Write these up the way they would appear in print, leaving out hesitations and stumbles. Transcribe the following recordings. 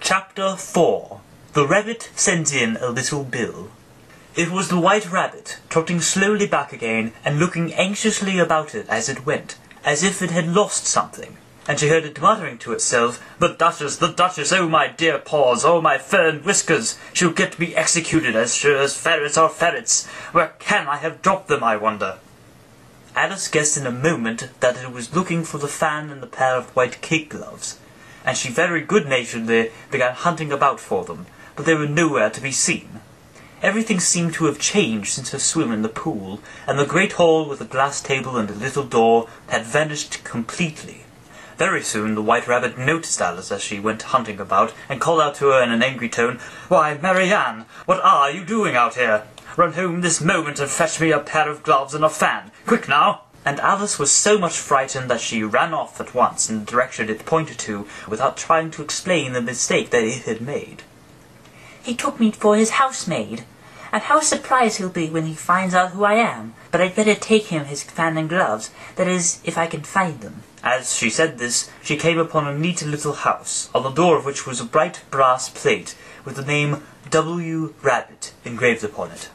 Chapter 4. The Rabbit Sends in a Little Bill. It was the White Rabbit, trotting slowly back again, and looking anxiously about it as it went, as if it had lost something. And she heard it muttering to itself, the Duchess, oh my dear paws, oh my fur and whiskers, she'll get me executed as sure as ferrets are ferrets. Where can I have dropped them, I wonder?" Alice guessed in a moment that it was looking for the fan and the pair of white kid gloves, and she very good-naturedly began hunting about for them, but they were nowhere to be seen. Everything seemed to have changed since her swim in the pool, and the great hall with the glass table and the little door had vanished completely. Very soon the White Rabbit noticed Alice as she went hunting about, and called out to her in an angry tone, "Why, Marianne, what are you doing out here? Run home this moment and fetch me a pair of gloves and a fan. Quick now!" And Alice was so much frightened that she ran off at once in the direction it pointed to, without trying to explain the mistake that it had made. "He took me for his housemaid, and how surprised he'll be when he finds out who I am. But I'd better take him his fan and gloves, that is, if I can find them." As she said this, she came upon a neat little house, on the door of which was a bright brass plate, with the name W. Rabbit engraved upon it.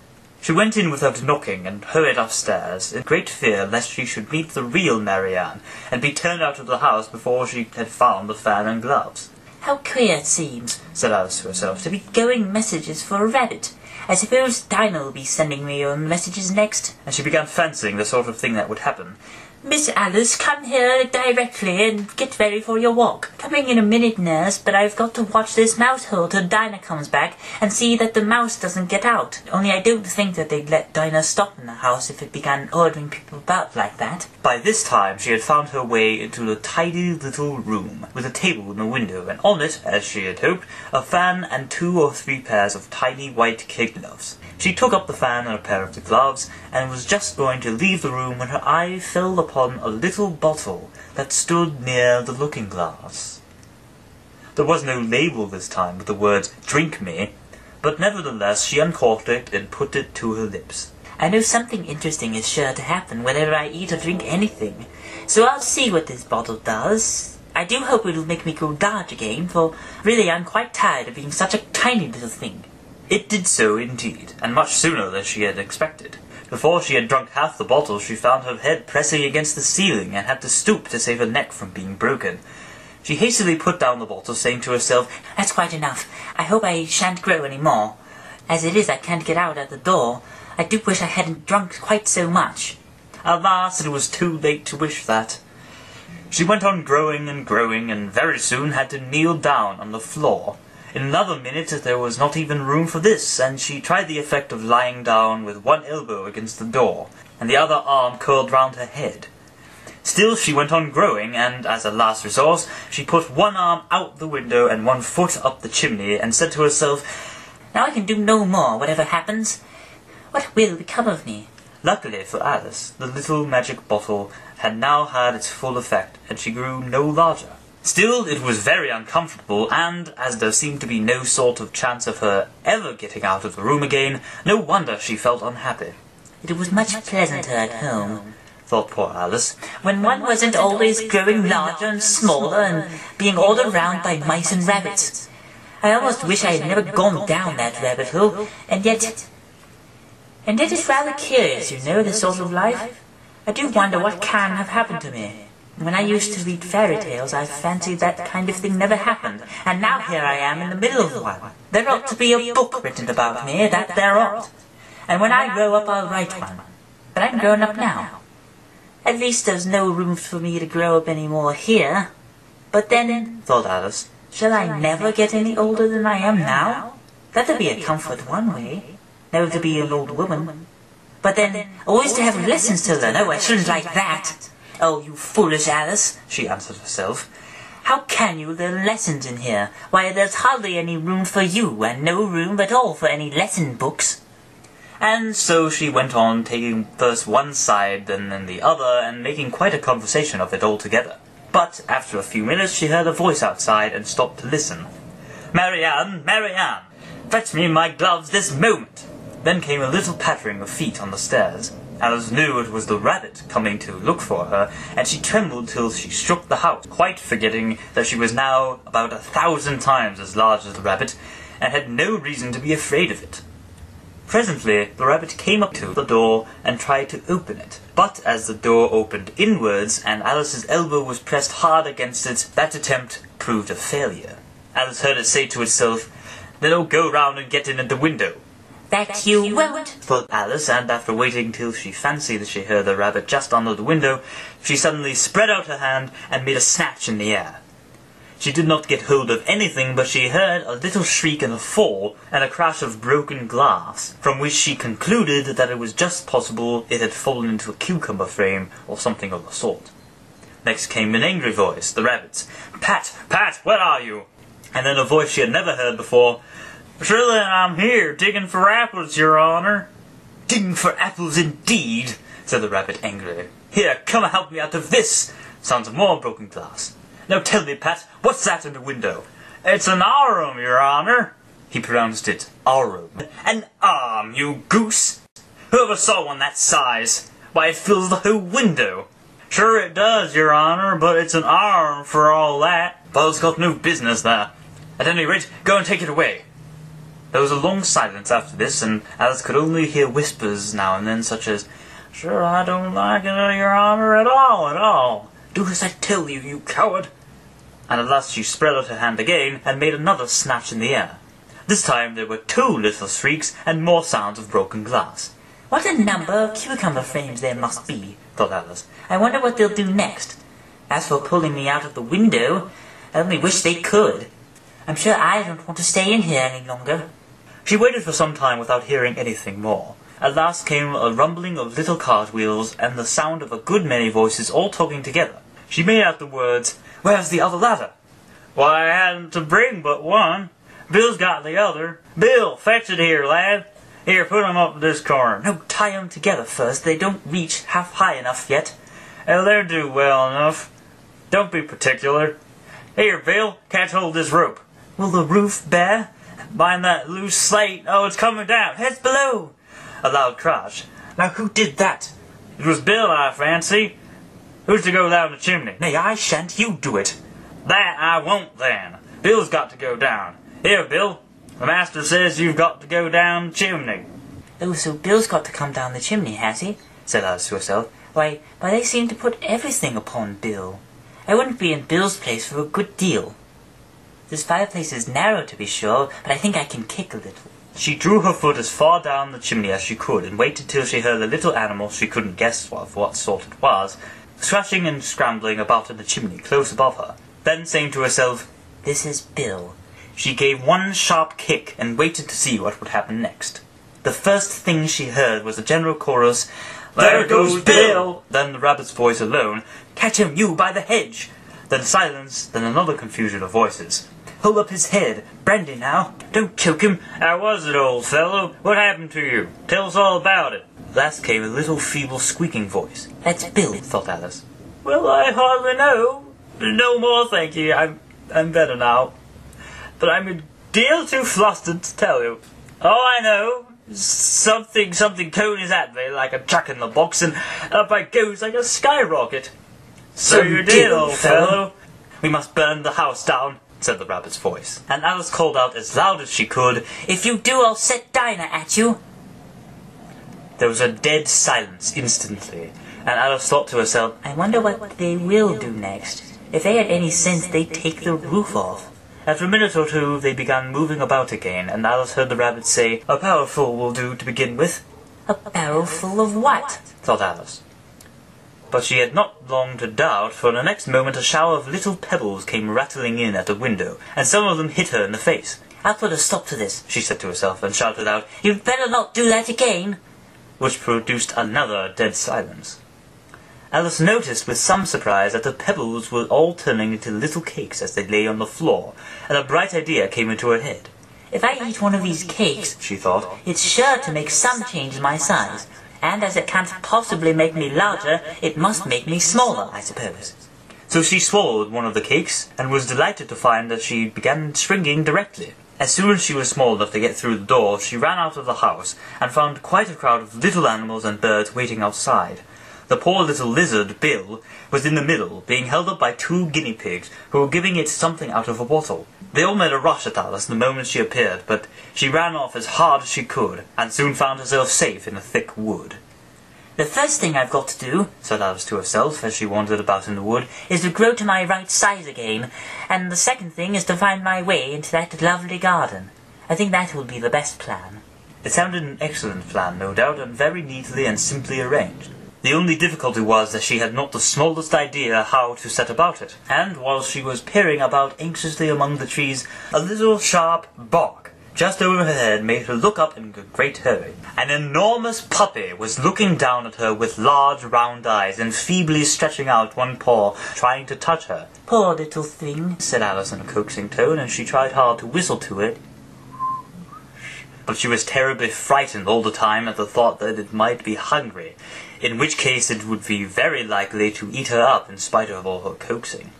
She went in without knocking, and hurried upstairs, in great fear lest she should meet the real Marianne, and be turned out of the house before she had found the fan and gloves. "How queer it seems," said Alice to herself, "to be going messages for a rabbit. I suppose Dinah will be sending me your messages next." And she began fancying the sort of thing that would happen. "Miss Alice, come here directly and get ready for your walk." "Coming in a minute, nurse, but I've got to watch this mouse hole till Dinah comes back and see that the mouse doesn't get out. Only I don't think that they'd let Dinah stop in the house if it began ordering people about like that." By this time she had found her way into the tidy little room, with a table in the window, and on it, as she had hoped, a fan and 2 or 3 pairs of tiny white kid gloves. She took up the fan and a pair of the gloves, and was just going to leave the room when her eye fell upon a little bottle that stood near the looking-glass. There was no label this time with the words, "Drink me," but nevertheless she uncorked it and put it to her lips. "I know something interesting is sure to happen whenever I eat or drink anything, so I'll see what this bottle does. I do hope it'll make me grow large again, for really I'm quite tired of being such a tiny little thing." It did so indeed, and much sooner than she had expected. Before she had drunk half the bottle, she found her head pressing against the ceiling, and had to stoop to save her neck from being broken. She hastily put down the bottle, saying to herself, "That's quite enough. I hope I shan't grow any more. As it is, I can't get out at the door. I do wish I hadn't drunk quite so much." Alas, it was too late to wish that. She went on growing, and very soon had to kneel down on the floor. In another minute there was not even room for this, and she tried the effect of lying down with one elbow against the door, and the other arm curled round her head. Still she went on growing, and, as a last resource, she put one arm out the window and 1 foot up the chimney, and said to herself, "Now I can do no more, whatever happens. What will become of me?" Luckily for Alice, the little magic bottle had now had its full effect, and she grew no larger. Still, it was very uncomfortable, and, as there seemed to be no sort of chance of her ever getting out of the room again, no wonder she felt unhappy. "It was much pleasanter at home," thought poor Alice, "when one wasn't always growing larger and smaller and being ordered round by mice and rabbits. I almost wish I had never gone down that rabbit hole, and yet it's rather curious, you know, this sort of life. I do wonder what can have happened to me. When I used to read fairy tales, I fancied that kind of thing never happened, and now here I am in the middle of one. There ought to be a book written about me, that there ought. And when I grow up, I'll write one. But I'm grown up now. At least there's no room for me to grow up any more here. But then, thought Alice, shall I never get any older than I am now? That'd be a comfort one way, never to be an old woman. But then, always to have lessons to learn. Oh, I shouldn't like that. Oh, you foolish Alice, she answered herself. How can you learn lessons in here? Why, there's hardly any room for you, and no room at all for any lesson books. And so she went on, taking first one side, then the other, and making quite a conversation of it altogether. But after a few minutes she heard a voice outside, and stopped to listen. "Marianne, Marianne, fetch me my gloves this moment." Then came a little pattering of feet on the stairs. Alice knew it was the rabbit coming to look for her, and she trembled till she shook the house, quite forgetting that she was now about 1,000 times as large as the rabbit, and had no reason to be afraid of it. Presently the rabbit came up to the door and tried to open it, but as the door opened inwards and Alice's elbow was pressed hard against it, that attempt proved a failure. Alice heard it say to itself, "Then I'll go round and get in at the window." "That you won't," thought Alice, and after waiting till she fancied that she heard the rabbit just under the window, she suddenly spread out her hand and made a snatch in the air. She did not get hold of anything, but she heard a little shriek and a fall, and a crash of broken glass, from which she concluded that it was just possible it had fallen into a cucumber frame, or something of the sort. Next came an angry voice, the rabbit's. "Pat, Pat, where are you?" And then a voice she had never heard before. "Surely I'm here, digging for apples, your honour." "Digging for apples, indeed," said the rabbit angrily. "Here, come and help me out of this." Sounds of more broken glass. "Now tell me, Pat, what's that in the window?" "It's an arm, your honour." He pronounced it arm. "An arm, you goose! Whoever saw one that size? Why, it fills the whole window." "Sure it does, your honour, but it's an arm for all that." "Well, it's got no business there. At any rate, go and take it away." There was a long silence after this, and Alice could only hear whispers now and then, such as, "Sure, I don't like it, your honour, at all. Do as I tell you, you coward." And at last she spread out her hand again, and made another snatch in the air. This time there were 2 little shrieks, and more sounds of broken glass. "What a number of cucumber frames there must be," thought Alice. "I wonder what they'll do next. As for pulling me out of the window, I only wish they could. I'm sure I don't want to stay in here any longer." She waited for some time without hearing anything more. At last came a rumbling of little cartwheels, and the sound of a good many voices all talking together. She made out the words, "Where's the other ladder?" "Why, I hadn't to bring but one. Bill's got the other. Bill, fetch it here, lad. Here, put 'em up this corner." "No, tie 'em together first. They don't reach half high enough yet." "Oh, they'll do well enough. Don't be particular. Here, Bill, catch hold of this rope." "Will the roof bear?" "Mind that loose slate. Oh, it's coming down. Heads below." A loud crash. "Now, who did that?" "It was Bill, I fancy. Who's to go down the chimney?" "Nay, I shan't. You do it." "That I won't, then. Bill's got to go down. Here, Bill, the master says you've got to go down the chimney." "Oh, so Bill's got to come down the chimney, has he?" said Alice to herself. Why, they seem to put everything upon Bill. I wouldn't be in Bill's place for a good deal. This fireplace is narrow, to be sure, but I think I can kick a little." She drew her foot as far down the chimney as she could, and waited till she heard a little animal she couldn't guess of what sort it was, scratching and scrambling about in the chimney close above her. Then, saying to herself, "This is Bill," she gave one sharp kick and waited to see what would happen next. The first thing she heard was a general chorus, "There goes Bill!" Then the rabbit's voice alone, "Catch him, you, by the hedge!" Then silence, then another confusion of voices. "Hold up his head. Brandy now. Don't choke him." "How was it, old fellow? What happened to you? Tell us all about it." Last came a little feeble squeaking voice. "That's Bill," thought Alice. "Well, I hardly know. No more, thank you. I'm better now. But I'm a deal too flustered to tell you. All I know, something conies at me like a jack in the box, and up I goes like a skyrocket." "So you did, old fellow." "We must burn the house down," said the rabbit's voice. And Alice called out as loud as she could, "If you do, I'll set Dinah at you." There was a dead silence instantly, and Alice thought to herself, I wonder what they will do next. If they had any sense, they'd take the roof off. After a minute or two, they began moving about again, and Alice heard the rabbit say, "A barrowful will do to begin with." "A barrowful of what?" thought Alice. But she had not long to doubt, for the next moment a shower of little pebbles came rattling in at the window, and some of them hit her in the face. "I'll put a stop to this," she said to herself, and shouted out, "You'd better not do that again," which produced another dead silence. Alice noticed with some surprise that the pebbles were all turning into little cakes as they lay on the floor, and a bright idea came into her head. "If I eat one of these cakes," she thought, "it's sure to make some change in my size. And as it can't possibly make me larger, it must make me smaller, I suppose." So she swallowed one of the cakes, and was delighted to find that she began shrinking directly. As soon as she was small enough to get through the door, she ran out of the house and found quite a crowd of little animals and birds waiting outside. The poor little lizard, Bill, was in the middle, being held up by 2 guinea pigs who were giving it something out of a bottle. They all made a rush at Alice the moment she appeared, but she ran off as hard as she could, and soon found herself safe in a thick wood. "The first thing I've got to do," said Alice to herself as she wandered about in the wood, "is to grow to my right size again, and the second thing is to find my way into that lovely garden. I think that will be the best plan." It sounded an excellent plan, no doubt, and very neatly and simply arranged. The only difficulty was that she had not the smallest idea how to set about it, and while she was peering about anxiously among the trees, a little sharp bark just over her head made her look up in a great hurry. An enormous puppy was looking down at her with large round eyes and feebly stretching out one paw, trying to touch her. "Poor little thing," said Alice in a coaxing tone, and she tried hard to whistle to it. But she was terribly frightened all the time at the thought that it might be hungry, in which case it would be very likely to eat her up in spite of all her coaxing.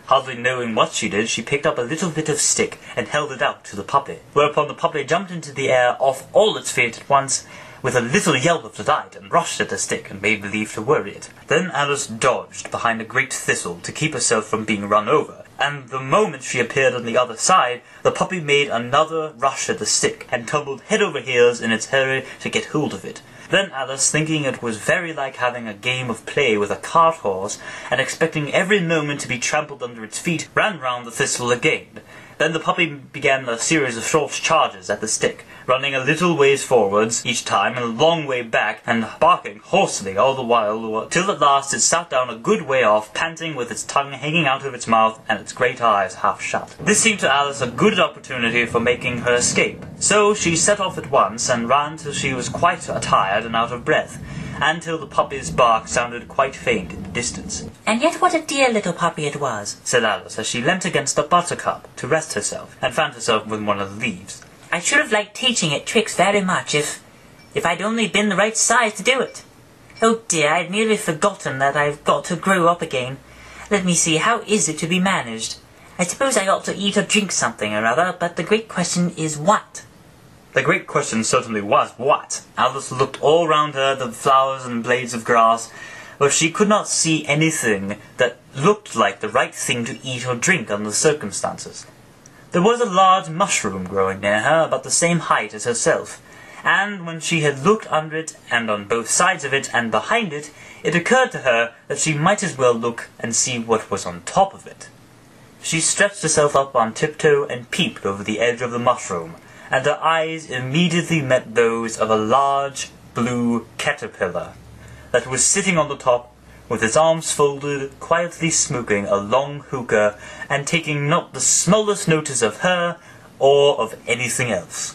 Hardly knowing what she did, she picked up a little bit of stick and held it out to the puppy, whereupon the puppy jumped into the air off all its feet at once, with a little yelp of delight, and rushed at the stick and made believe to worry it. Then Alice dodged behind a great thistle to keep herself from being run over, and the moment she appeared on the other side, the puppy made another rush at the stick, and tumbled head over heels in its hurry to get hold of it. Then Alice, thinking it was very like having a game of play with a cart horse, and expecting every moment to be trampled under its feet, ran round the thistle again. Then the puppy began a series of short charges at the stick, running a little ways forwards each time and a long way back, and barking hoarsely all the while, till at last it sat down a good way off, panting, with its tongue hanging out of its mouth and its great eyes half shut. This seemed to Alice a good opportunity for making her escape, so she set off at once and ran till she was quite tired and out of breath, and till the puppy's bark sounded quite faint in the distance. "And yet what a dear little puppy it was," said Alice as she leant against a buttercup to rest herself, and fanned herself with one of the leaves. "I should have liked teaching it tricks very much if I'd only been the right size to do it. Oh dear, I'd nearly forgotten that I've got to grow up again. Let me see, how is it to be managed? I suppose I ought to eat or drink something or other, but the great question is what?" The great question certainly was what. Alice looked all round her at the flowers and blades of grass, but she could not see anything that looked like the right thing to eat or drink under the circumstances. There was a large mushroom growing near her, about the same height as herself, and when she had looked under it, and on both sides of it, and behind it, it occurred to her that she might as well look and see what was on top of it. She stretched herself up on tiptoe and peeped over the edge of the mushroom, and her eyes immediately met those of a large blue caterpillar that was sitting on the top, with its arms folded, quietly smoking a long hookah, and taking not the smallest notice of her or of anything else.